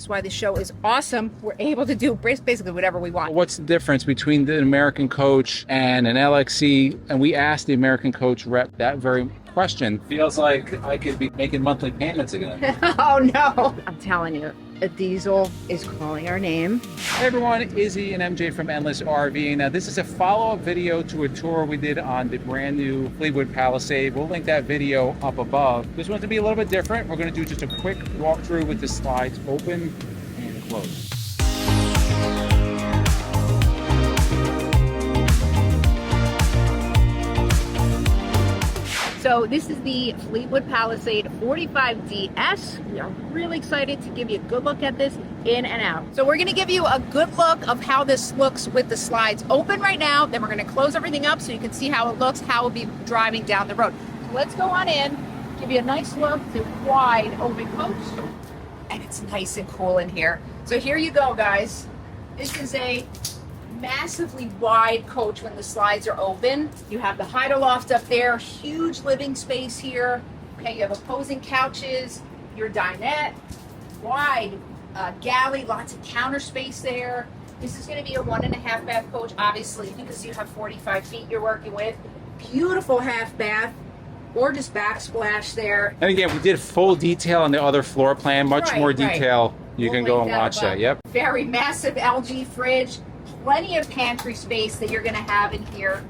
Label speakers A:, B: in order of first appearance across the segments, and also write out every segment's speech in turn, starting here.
A: That's why the show is awesome. We're able to do basically whatever we want.
B: What's the difference between the American Coach and an LXE? And we asked the American Coach rep that very question. Feels like I could be making monthly payments again.
A: Oh no. I'm telling you, a diesel is calling our name.
B: Hey everyone, Izzy and MJ from Endless RVing. Now this is a follow-up video to a tour we did on the brand new Fleetwood Palisade. We'll link that video up above. This one's gonna be a little bit different. We're gonna do just a quick walkthrough with the slides open and closed.
A: So this is the Fleetwood Palisade 45DS. We are really excited to give you a good look at this in and out. So we're gonna give you a good look of how this looks with the slides open right now. Then we're gonna close everything up so you can see how it looks, how we'll be driving down the road. So let's go on in, give you a nice look. It's a wide open coach and it's nice and cool in here. So here you go, guys. This is a massively wide coach when the slides are open. You have the hider loft up there, huge living space here. Okay, you have opposing couches, your dinette, wide galley, lots of counter space there. This is going to be a 1.5 bath coach, obviously, because you have 45 feet you're working with. Beautiful half bath, gorgeous backsplash there.
B: And again, we did full detail on the other floor plan, much more detail. You can go and watch that, yep.
A: Very massive LG fridge. Plenty of pantry space that you're going to have in here.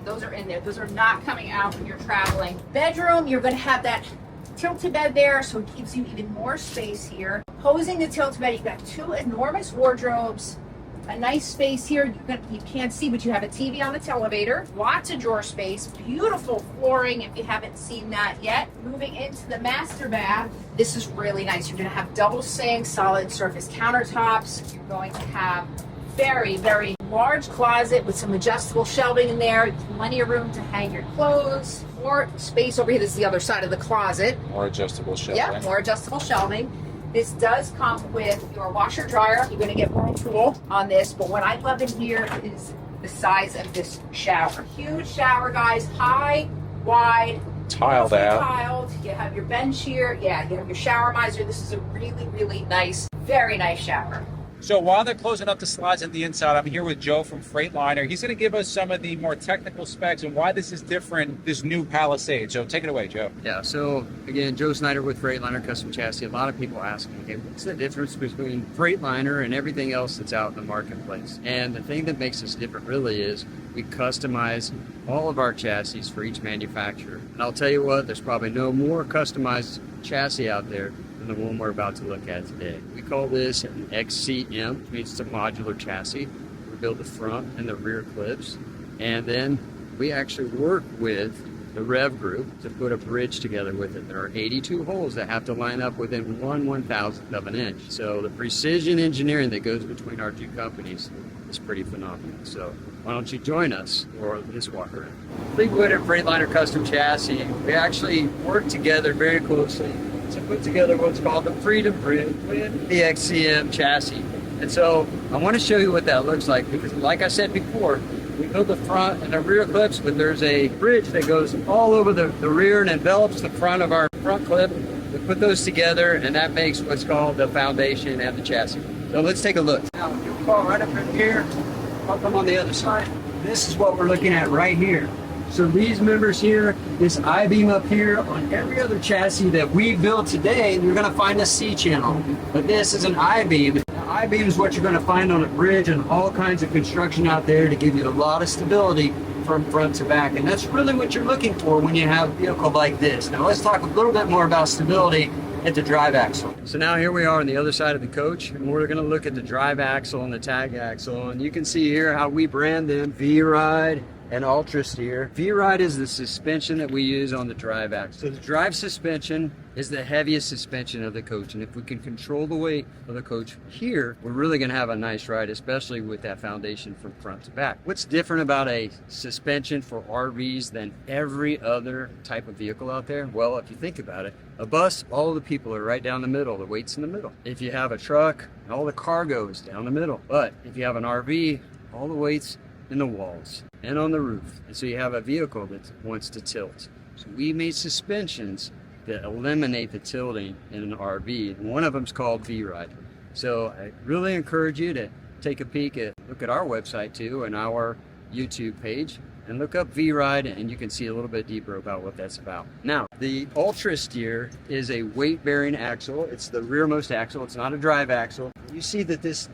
A: Those are in there. Those are not coming out when you're traveling. Bedroom, you're going to have that tilted bed there, so it gives you even more space here. Opposing the tilted bed, you've got two enormous wardrobes, a nice space here. You can't see, but you have a TV on the televator. Lots of drawer space. Beautiful flooring if you haven't seen that yet. Moving into the master bath, this is really nice. You're going to have double sink, solid surface countertops. You're going to have very, very large closet with some adjustable shelving in there. Plenty of room to hang your clothes. More space over here. This is the other side of the closet.
B: More adjustable shelving.
A: Yeah, more adjustable shelving. This does come with your washer dryer. You're going to get Whirlpool on this, but what I love in here is the size of this shower. Huge shower, guys. High, wide,
B: tiled out.
A: Tiled. You have your bench here. Yeah, you have your shower miser. This is a really, really nice, very nice shower.
B: So while they're closing up the slides on the inside, I'm here with Joe from Freightliner. He's going to give us some of the more technical specs and why this is different, this new Palisade. So take it away, Joe.
C: Yeah, so again, Joe Snyder with Freightliner Custom Chassis. A lot of people ask me, okay, what's the difference between Freightliner and everything else that's out in the marketplace? And the thing that makes us different really is we customize all of our chassis for each manufacturer. And I'll tell you what, there's probably no more customized chassis out there than the one we're about to look at today. We call this an XCM, which means it's a modular chassis. We build the front and the rear clips, and then we actually work with the rev group to put a bridge together with it. There are 82 holes that have to line up within 1/1000th of an inch. So the precision engineering that goes between our two companies is pretty phenomenal. So why don't you join us for this walk around? Fleetwood and Freightliner Custom Chassis, we actually work together very closely to put together what's called the Freedom Bridge with the XCM chassis. And so I want to show you what that looks like, because like I said before, we build the front and the rear clips, but there's a bridge that goes all over the rear and envelops the front of our front clip. We put those together, and that makes what's called the foundation and the chassis. So let's take a look. Now, you'll call right up in here. I'll come on the other side. This is what we're looking at right here. So these members here, this I-beam up here, on every other chassis that we build today, you're going to find a C-channel. But this is an I-beam. I-beam is what you're going to find on a bridge and all kinds of construction out there to give you a lot of stability from front to back. And that's really what you're looking for when you have a vehicle like this. Now let's talk a little bit more about stability at the drive axle. So now here we are on the other side of the coach, and we're going to look at the drive axle and the tag axle. And you can see here how we brand them: V-Ride and Ultra Steer. V-Ride is the suspension that we use on the drive axle. So the drive suspension is the heaviest suspension of the coach, and if we can control the weight of the coach here, we're really going to have a nice ride, especially with that foundation from front to back. What's different about a suspension for RVs than every other type of vehicle out there? Well, if you think about it, a bus, all the people are right down the middle, the weight's in the middle. If you have a truck, all the cargo is down the middle. But if you have an RV, all the weight's in the walls and on the roof. And so you have a vehicle that wants to tilt. So we made suspensions that eliminate the tilting in an RV. And one of them is called V-Ride. So I really encourage you to take a peek look at our website too and our YouTube page, and look up V-Ride, and you can see a little bit deeper about what that's about. Now, the Ultra Steer is a weight-bearing axle. It's the rearmost axle. It's not a drive axle. You see that this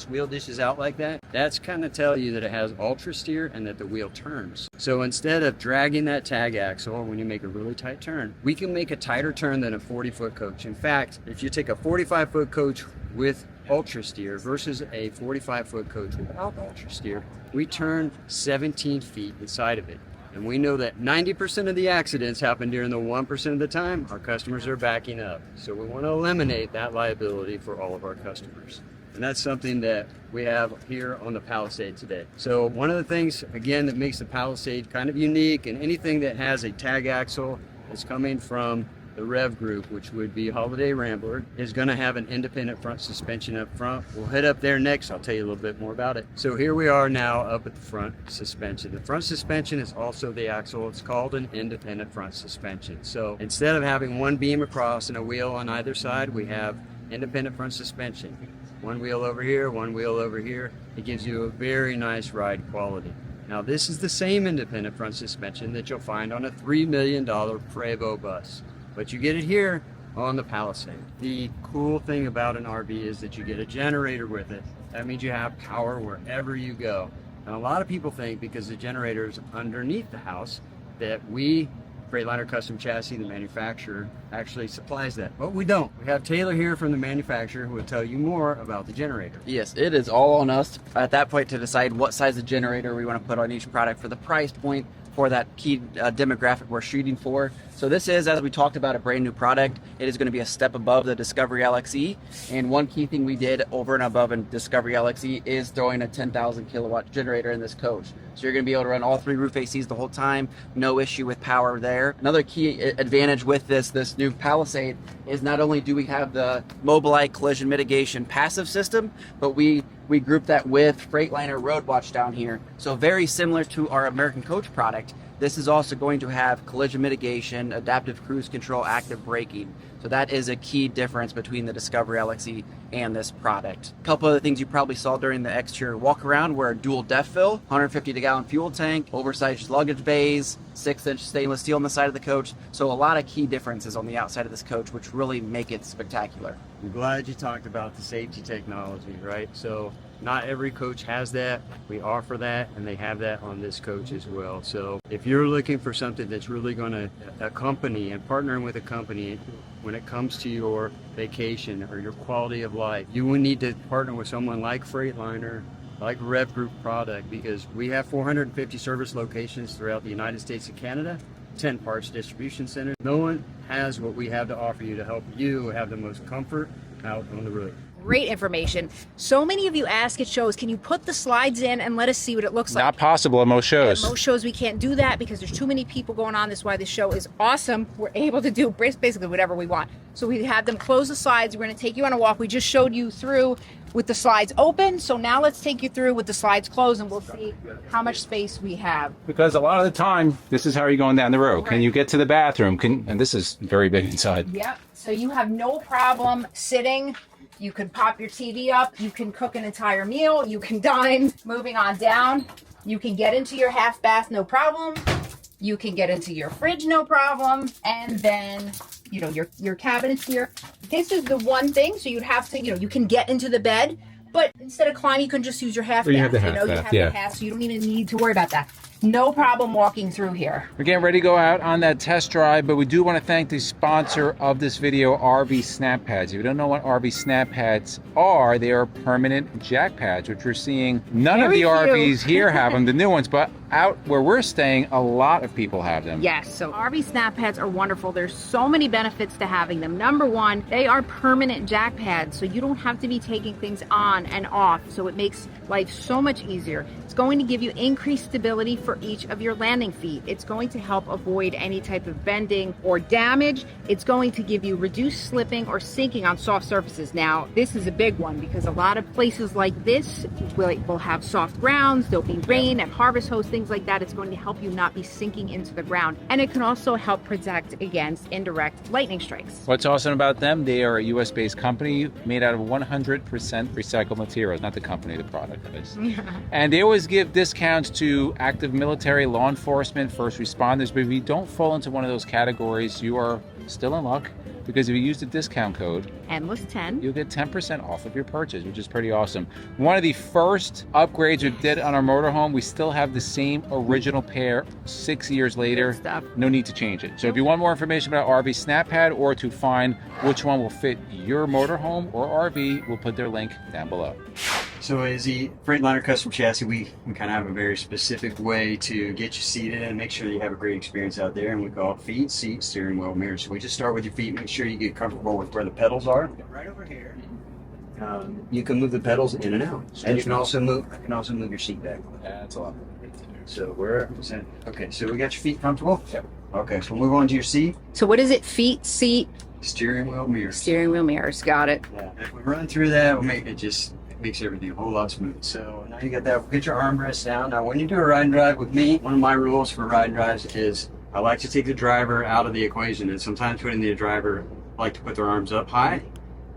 C: wheel dishes out like that? That's kind of tell you that it has Ultra Steer and that the wheel turns. So instead of dragging that tag axle when you make a really tight turn, we can make a tighter turn than a 40-foot coach. In fact, if you take a 45-foot coach with Ultra Steer versus a 45-foot coach without Ultra Steer, we turn 17 feet inside of it. And we know that 90% of the accidents happen during the 1% of the time our customers are backing up. So we want to eliminate that liability for all of our customers. And that's something that we have here on the Palisade today. So one of the things, again, that makes the Palisade kind of unique, and anything that has a tag axle that's coming from the Rev Group, which would be Holiday Rambler, is going to have an independent front suspension up front. We'll head up there next. I'll tell you a little bit more about it. So here we are now up at the front suspension. The front suspension is also the axle. It's called an independent front suspension. So instead of having one beam across and a wheel on either side, we have independent front suspension. One wheel over here, one wheel over here. It gives you a very nice ride quality. Now this is the same independent front suspension that you'll find on a $3 million Prevost bus. But you get it here on the Palisade. The cool thing about an RV is that you get a generator with it. That means you have power wherever you go. And a lot of people think because the generator is underneath the house that we, Freightliner Custom Chassis, the manufacturer, actually supplies that. But we don't. We have Taylor here from the manufacturer who will tell you more about the generator.
D: Yes, it is all on us at that point to decide what size of generator we want to put on each product for the price point, for that key demographic we're shooting for. So this is, as we talked about, a brand new product. It is going to be a step above the Discovery LXE. And one key thing we did over and above in Discovery LXE is throwing a 10,000 kilowatt generator in this coach. So you're going to be able to run all 3 roof ACs the whole time. No issue with power there. Another key advantage with this new Palisade is not only do we have the Mobileye collision mitigation passive system, but we group that with Freightliner Road Watch down here. So very similar to our American Coach product, this is also going to have collision mitigation, adaptive cruise control, active braking. So that is a key difference between the Discovery LXE and this product. A couple other things you probably saw during the exterior walk around were a dual def fill, 150 gallon fuel tank, oversized luggage bays, 6-inch stainless steel on the side of the coach. So a lot of key differences on the outside of this coach, which really make it spectacular.
C: I'm glad you talked about the safety technology, right? So not every coach has that. We offer that, and they have that on this coach as well. So if you're looking for something that's really going to accompany and partnering with a company when it comes to your vacation or your quality of life, you will need to partner with someone like Freightliner, like Rev Group product, because we have 450 service locations throughout the United States and Canada, 10 parts distribution centers. No one has what we have to offer you to help you have the most comfort out on the road.
A: Great information. So many of you ask at shows, can you put the slides in and let us see what it looks like?
B: Not possible at most shows.
A: At most shows we can't do that because there's too many people going on. That's why this show is awesome. We're able to do basically whatever we want. So we have them close the slides. We're going to take you on a walk. We just showed you through with the slides open. So now let's take you through with the slides closed and we'll see how much space we have.
B: Because a lot of the time, this is how you're going down the road. Right. Can you get to the bathroom? And this is very big inside.
A: Yep. So you have no problem sitting. You can pop your TV up. You can cook an entire meal. You can dine. Moving on down, you can get into your half bath, no problem. You can get into your fridge, no problem. And then, your cabinets here. This is the one thing. So you'd have to, you can get into the bed, but instead of climbing, you can just use your half bath.
B: You have the half bath,
A: you have the half, so you don't even need to worry about that. No problem walking through here.
B: We're getting ready to go out on that test drive, but we do want to thank the sponsor of this video, RV Snap Pads. If you don't know what RV Snap Pads are, they are permanent jack pads, which we're seeing none of the RVs here have them, the new ones, but out where we're staying, a lot of people have them.
A: Yes, so RV Snap Pads are wonderful. There's so many benefits to having them. Number one, they are permanent jack pads, so you don't have to be taking things on and off, so it makes life so much easier. It's going to give you increased stability for for each of your landing feet. It's going to help avoid any type of bending or damage. It's going to give you reduced slipping or sinking on soft surfaces. Now, this is a big one because a lot of places like this will have soft grounds, there'll be rain and harvest hose, things like that. It's going to help you not be sinking into the ground. And it can also help protect against indirect lightning strikes.
B: What's awesome about them, they are a US-based company made out of 100% recycled materials, not the company, the product is. And they always give discounts to active military, law enforcement, first responders, but if you don't fall into one of those categories, you are still in luck, because if you use the discount code
A: Endless10,
B: you'll get 10% off of your purchase, which is pretty awesome. One of the first upgrades we did on our motorhome, we still have the same original pair 6 years later.
A: Good stuff.
B: No need to change it. So if you want more information about RV Snappad or to find which one will fit your motorhome or RV, we'll put their link down below.
C: So as the Freightliner custom chassis, we kind of have a very specific way to get you seated and make sure you have a great experience out there, and we call it feet, seat, steering wheel, mirrors. So we just start with your feet, make sure you get comfortable with where the pedals are. Right over here. You can move the pedals in and out, and you can also move your seat back.
B: Yeah, that's a lot.
C: So where is it? Okay, so we got your feet comfortable? Yep. Okay, so we'll move on to your seat.
A: So what is it? Feet, seat,
C: Steering wheel, mirrors.
A: steering wheel, mirrors. Got it.
C: Yeah. If we run through that, we'll make makes everything a whole lot smooth. So now you got that. Get your armrest down. Now when you do a ride and drive with me, one of my rules for ride and drives is I like to take the driver out of the equation, and sometimes putting the driver like to put their arms up high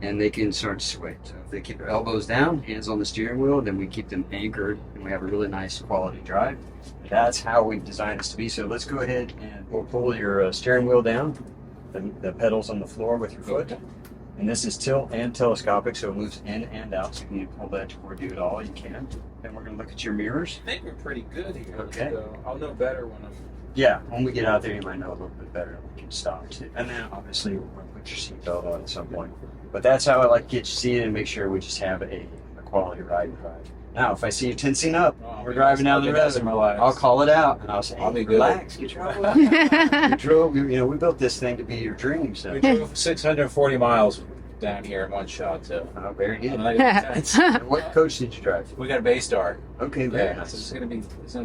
C: and they can start to sway. So if they keep their elbows down, hands on the steering wheel, then we keep them anchored and we have a really nice quality drive. That's how we've designed this to be. So let's go ahead and we'll pull your steering wheel down, the pedals on the floor with your foot. And this is tilt and telescopic, so it moves in and out. So if you need to pull that or do it all, you can. Then we're going to look at your mirrors.
B: I think we're pretty good here.
C: Okay.
B: So I'll know better when I'm...
C: Yeah, when we get out there, you might know a little bit better. We can stop too. And then obviously we're going to put your seatbelt on at some point. But that's how I like to get you seated and make sure we just have a quality ride and drive. Now, if I see you tensing up, we're driving down the road, I'll call it out and I'll say,
B: I'll be
C: hey,
B: good.
C: relax, get your elbow. We built this thing to be your dream. So.
B: We drove 640 miles down here in one shot, too.
C: Oh, very good.
B: Intense.
C: What coach did you drive?
B: We got a Baystar.
C: Okay, very
B: Yeah,
C: nice.
B: so it's gonna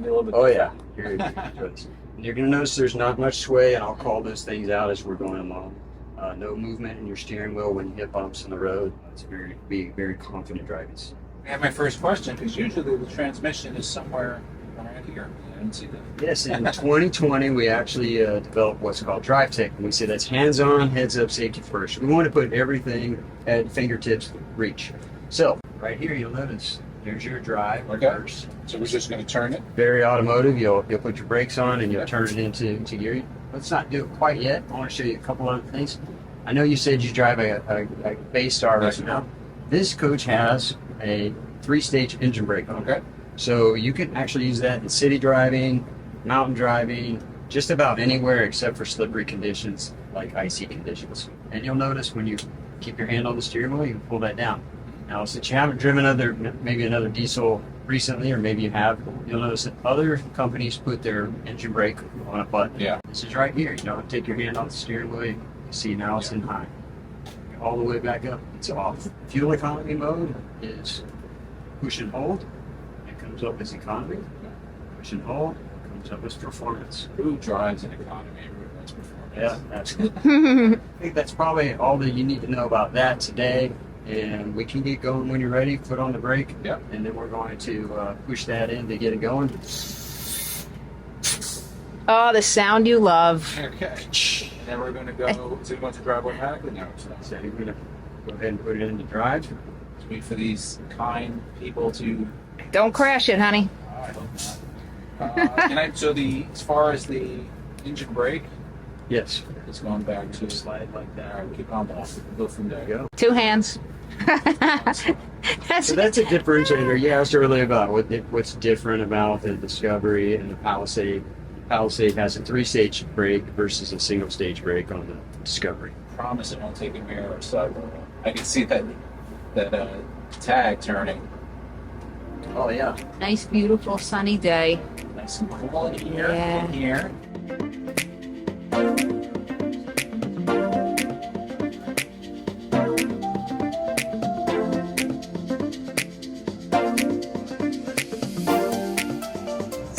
B: be a little bit.
C: Oh yeah, you're going to notice there's not much sway, and I'll call those things out as we're going along. No movement in your steering wheel when you hit bumps in the road. It's very confident driving.
B: I have my first question, because usually the transmission is somewhere around here. I didn't see that.
C: Yes, in 2020 we actually developed what's called Drive Tech, and we say that's hands-on, heads-up, safety first. We want to put everything at fingertips reach. So right here you'll notice there's your drive reverse.
B: So we're just going to turn it.
C: Very automotive. You'll put your brakes on and you'll turn it into gear. Let's not do it quite yet. I want to show you a couple other things. I know you said you drive a Baystar right now. This coach has a 3-stage engine brake on it.
B: Okay.
C: So you can actually use that in city driving, mountain driving, just about anywhere except for slippery conditions like icy conditions. And you'll notice when you keep your hand on the steering wheel, you can pull that down. Now, since you haven't driven maybe another diesel recently, or maybe you have, you'll notice that other companies put their engine brake on a button.
B: Yeah.
C: This is right here. You don't take your hand off the steering wheel. You see now it's in high. All the way back up, it's off. Fuel economy mode is push and hold. It comes up as economy. Push and hold. It comes up as performance.
B: Who drives an economy? That's performance.
C: Yeah, that's good. I think that's probably all that you need to know about that today. And we can get going when you're ready. Foot on the brake.
B: Yep.
C: And then we're going to push that in to get it going.
A: Oh, the sound you love.
B: Okay. And then we're going to go to drive automatically now.
C: So you're going to go ahead and put it into drive.
B: Let's wait for these kind people to...
A: Don't crash it, honey.
B: I hope not. As far as the engine brake,
C: Yes.
B: it's going back to slide like that. All right, keep on off. Go from there.
C: Go.
A: 2 hands.
C: So that's a differentiator. You asked earlier about what's different about the Discovery and the Palisade. Palisade has a 3-stage brake versus a single-stage brake on the Discovery.
B: Promise it won't take a mirror or side. I can see that tag turning.
C: Oh yeah.
A: Nice, beautiful, sunny day.
B: Nice and cool in here.
A: Yeah.
B: In here.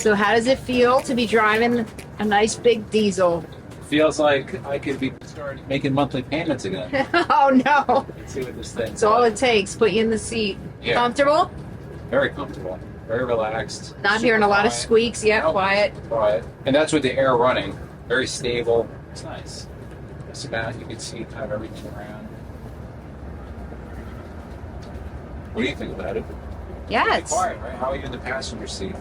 A: So how does it feel to be driving a nice big diesel?
B: Feels like I could be starting making monthly payments again.
A: Oh no.
B: Let's see what this thing.
A: That's all it takes. Put you in the seat.
B: Yeah.
A: Comfortable?
B: Very comfortable. Very relaxed.
A: Not
B: Super
A: hearing a lot of
B: quiet.
A: squeaks. Yeah,
B: Nope.
A: quiet.
B: Quiet. And that's with the air running. Very stable. It's nice. It's about, you can see kind of everything around. What do you think about it?
A: Yeah,
B: Pretty
A: it's,
B: quiet, right? How are you in the passenger seat?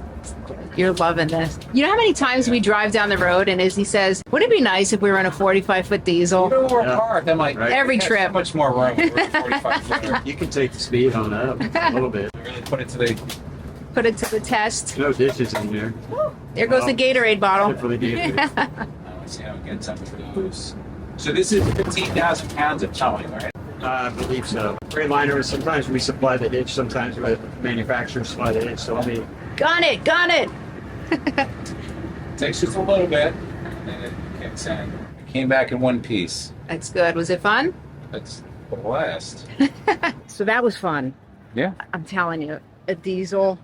A: you're loving this. You know how many times we drive down the road and Izzy says, wouldn't it be nice if we were in a 45-foot diesel?
B: Even when we're
C: Yeah.
B: parked, I'm like,
C: Right.
A: Every
B: we have
A: trip.
B: So much more room. We're 45 footer.
C: You can take the speed on up a little bit.
B: Really put it to the.
A: Put it to the test.
C: No ditches in there.
A: There goes the Gatorade bottle.
C: Except for the ditches.
B: Let's see how it gets up to loose. So this is 15,000 pounds of towing, right?
C: I believe so. Freightliner, sometimes we supply the hitch, sometimes the manufacturers supply the hitch. So I mean,
A: Gun it, gun it.
B: Takes just a little bit, and then it kicks in. It came back in one piece.
A: That's good. Was it fun?
B: That's a blast.
A: So that was fun.
B: Yeah.
A: I'm telling you, a diesel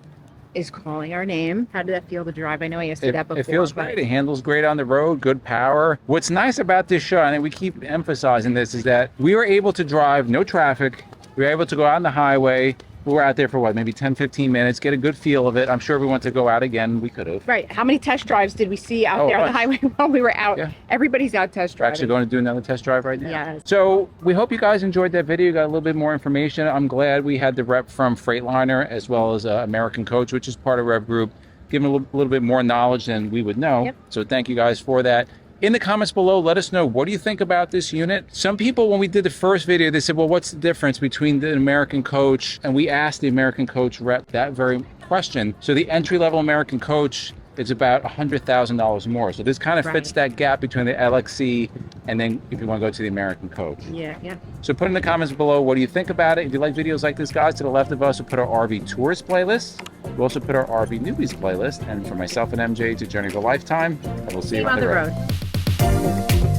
A: is calling our name. How did that feel to drive? I know I asked you that before.
B: It feels
A: but-
B: great. It handles great on the road, good power. What's nice about this shot, and we keep emphasizing this, is that we were able to drive no traffic. We were able to go out on the highway. We were out there for what, maybe 10, 15 minutes, get a good feel of it. I'm sure if we want to go out again, we could have.
A: Right. How many test drives did we see out
B: Oh,
A: there on the highway while we were out?
B: Yeah.
A: Everybody's out test
B: We're
A: driving.
B: actually going to do another test drive right now.
A: Yes.
B: So we hope you guys enjoyed that video, got a little bit more information. I'm glad we had the rep from Freightliner as well as American Coach, which is part of Rev Group, giving a little bit more knowledge than we would know.
A: Yep.
B: So thank you guys for that. In the comments below, let us know, what do you think about this unit? Some people, when we did the first video, they said, well, what's the difference between the American Coach? And we asked the American Coach rep that very question. So the entry-level American Coach is about $100,000 more. So this kind of fits
A: Right.
B: that gap between the LXE and then if you want to go to the American Coach.
A: Yeah, yeah.
B: So put in the comments below, what do you think about it? If you like videos like this, guys, to the left of us, we'll put our RV Tours playlist. We'll also put our RV Newbies playlist. And for myself and MJ, it's a journey of a lifetime. And we'll see
A: See
B: you
A: you on the road.